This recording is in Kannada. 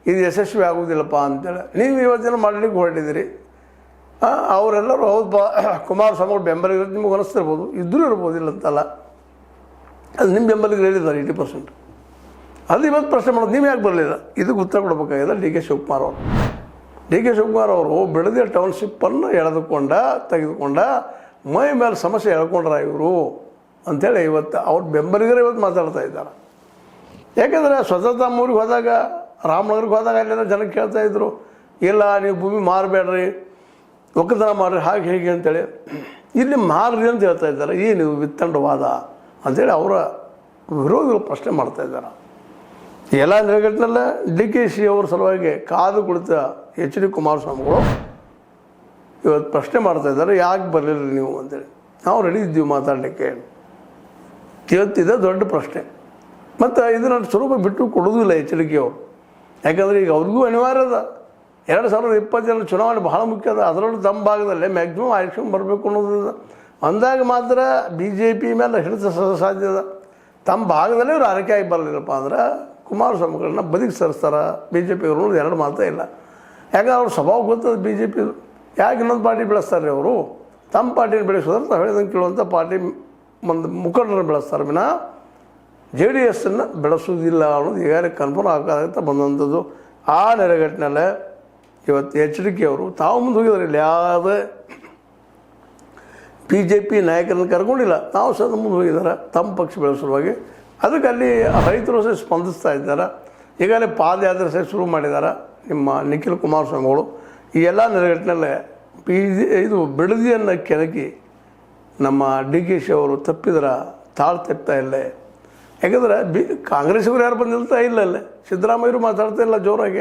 ಇದು ಯಶಸ್ವಿ ಆಗೋದಿಲ್ಲಪ್ಪ ಅಂತೇಳಿ ನೀವು ಇವತ್ತಿನ ಮಾಡಲಿಕ್ಕೆ ಹೊರಟಿದ್ದೀರಿ. ಅವರೆಲ್ಲರೂ ಹೌದು ಕುಮಾರಸ್ವಾಮಿಗಳು ಬೆಂಬಲಿಗರು ನಿಮಗೆ ಅನಿಸ್ತಿರ್ಬೋದು, ಇದ್ದರೂ ಇರ್ಬೋದು, ಅಂತಲ್ಲ. ಅದು ನಿಮ್ಮ ಬೆಂಬಲಿಗರು ಹೇಳಿದ್ದಾರೆ 80%. ಅದು ಇವತ್ತು ಪ್ರಶ್ನೆ ಮಾಡೋದು ನೀವು ಯಾಕೆ ಬರಲಿಲ್ಲ, ಇದಕ್ಕೆ ಉತ್ತರ ಕೊಡಬೇಕಾಗಿದೆ ಡಿ ಕೆ ಶಿವಕುಮಾರ್ ಅವರು. ಡಿ ಕೆ ಶಿವಕುಮಾರ್ ಅವರು ಬೆಳದಿ ಟೌನ್ಶಿಪ್ಪನ್ನು ತೆಗೆದುಕೊಂಡ ಮೈ ಮೇಲೆ ಸಮಸ್ಯೆ ಎಳ್ಕೊಂಡ್ರ ಇವರು ಅಂಥೇಳಿ ಇವತ್ತು ಅವ್ರ ಬೆಂಬಲಿಗರೇ ಇವತ್ತು ಮಾತಾಡ್ತಾ ಇದ್ದಾರೆ. ಯಾಕೆಂದರೆ ಸ್ವತಃ ತಮ್ಮೂರಿಗೆ ಹೋದಾಗ, ರಾಮನಗರಕ್ಕೆ ಹೋದಾಗ ಅಲ್ಲೆಲ್ಲ ಜನಕ್ಕೆ ಕೇಳ್ತಾಯಿದ್ರು, ಇಲ್ಲ ನೀವು ಭೂಮಿ ಮಾರಬೇಡ್ರಿ, ಒಕ್ಕಲ್ತನ ಮಾಡಿರಿ, ಹಾಗೆ ಹೇಗೆ ಅಂತೇಳಿ. ಇಲ್ಲಿ ಮಾರ್ರಿ ಅಂತ ಹೇಳ್ತಾ ಇದ್ದಾರೆ. ಏನು ವಿತ್ತಂಡವಾದ ಅಂಥೇಳಿ ಅವರ ವಿರೋಧಿಗಳು ಪ್ರಶ್ನೆ ಮಾಡ್ತಾಯಿದ್ದಾರೆ. ಎಲ್ಲ ನೆಲೆಗಟ್ಟಿನಲ್ಲೇ ಡಿ ಕೆ ಶಿ ಅವ್ರ ಸಲುವಾಗಿ ಕಾದು ಕುಳಿತ ಎಚ್ ಡಿ ಕುಮಾರಸ್ವಾಮಿಗಳು ಇವತ್ತು ಪ್ರಶ್ನೆ ಮಾಡ್ತಾಯಿದ್ದಾರೆ, ಯಾಕೆ ಬರಲಿಲ್ಲ ನೀವು ಅಂತೇಳಿ. ನಾವು ರೆಡಿ ಇದ್ದೀವಿ ಮಾತಾಡಲಿಕ್ಕೆ. ಇವತ್ತಿದೆ ದೊಡ್ಡ ಪ್ರಶ್ನೆ. ಮತ್ತು ಇದನ್ನು ಸ್ವರೂಪ ಬಿಟ್ಟು ಕೊಡೋದಿಲ್ಲ ಎಚ್ ಡಿ ಕೆ ಅವರು. ಯಾಕಂದರೆ ಈಗ ಅವ್ರಿಗೂ ಅನಿವಾರ್ಯ ಅದ. 2020 ಚುನಾವಣೆ ಬಹಳ ಮುಖ್ಯ ಅದ. ಅದರಲ್ಲೂ ತಮ್ಮ ಭಾಗದಲ್ಲೇ ಮ್ಯಾಕ್ಸಿಮಮ್ ಆಕ್ಷನ್ ಬರಬೇಕು ಅನ್ನೋದಿಲ್ಲ. ಅಂದಾಗ ಮಾತ್ರ BJP ಮೇಲೆ ಹಿಡಿತ ಸಾಧ್ಯ ಅದ. ತಮ್ಮ ಭಾಗದಲ್ಲೇ ಇವರು ಆರೈಕೆ ಆಗಿ ಬರಲಿಲ್ಲಪ್ಪ ಅಂದ್ರೆ ಕುಮಾರಸ್ವಾಮಿಗಳನ್ನ ಬದಿಗೆ ಸರಿಸ್ತಾರೆ BJP ಅವರು. ಎರಡು ಮಾತೇ ಇಲ್ಲ. ಯಾಕಂದ್ರೆ ಅವ್ರ ಸ್ವಭಾವ ಗೊತ್ತದ BJP. ಯಾಕೆ ಇನ್ನೊಂದು ಪಾರ್ಟಿ ಬೆಳೆಸ್ತಾರೆ ಅವರು? ತಮ್ಮ ಪಾರ್ಟಿನ ಬೆಳೆಸೋದ್ರೆ ನಾವು ಹೇಳಿದಂಗೆ ಕೇಳುವಂಥ ಪಾರ್ಟಿ ಒಂದು ಮುಖಂಡರನ್ನು ಬೆಳೆಸ್ತಾರೆ ವಿನ JDS ಬೆಳೆಸೋದಿಲ್ಲ ಅನ್ನೋದು ಈಗಾಗಲೇ ಕನ್ಫರ್ಮ್ ಆಗೋದಂತ ಬಂದಂಥದ್ದು. ಆ ನೆಲೆಗಟ್ಟಿನಲ್ಲೇ ಇವತ್ತು ಎಚ್ ಡಿ ಕೆ ಅವರು ತಾವು ಮುಂದೆ ಹೋಗಿದ್ದಾರೆ. ಇಲ್ಲಿ ಯಾವುದೇ BJP ನಾಯಕರನ್ನು ಕರ್ಕೊಂಡಿಲ್ಲ, ತಾವು ಸಹ ಮುಂದೆ ಹೋಗಿದ್ದಾರೆ ತಮ್ಮ ಪಕ್ಷ ಬೆಳೆಸುವಾಗಿ. ಅದಕ್ಕೆ ಅಲ್ಲಿ ರೈತರು ಸಹ ಸ್ಪಂದಿಸ್ತಾ ಇದ್ದಾರೆ. ಈಗಾಗಲೇ ಪಾದಯಾತ್ರೆ ಸಹ ಶುರು ಮಾಡಿದ್ದಾರೆ ನಿಮ್ಮ ನಿಖಿಲ್ ಕುಮಾರಸ್ವಾಮಿಗಳು. ಈ ಎಲ್ಲ ನೆಲೆಗಟ್ಟಿನಲ್ಲೇ ಇದು ಬಿಡದಿಯನ್ನು ಕೆಣಕಿ ನಮ್ಮ ಡಿ ಕೆ ಶಿ ಅವರು ತಾಳ್ತಾ ಇಲ್ಲೇ. ಯಾಕಂದರೆ ಕಾಂಗ್ರೆಸ್ಸಿಗರು ಯಾರು ಬಂದು ನಿಲ್ತಾ ಇಲ್ಲ ಅಲ್ಲೇ. ಸಿದ್ದರಾಮಯ್ಯರು ಮಾತಾಡ್ತಾ ಇಲ್ಲ ಜೋರಾಗಿ.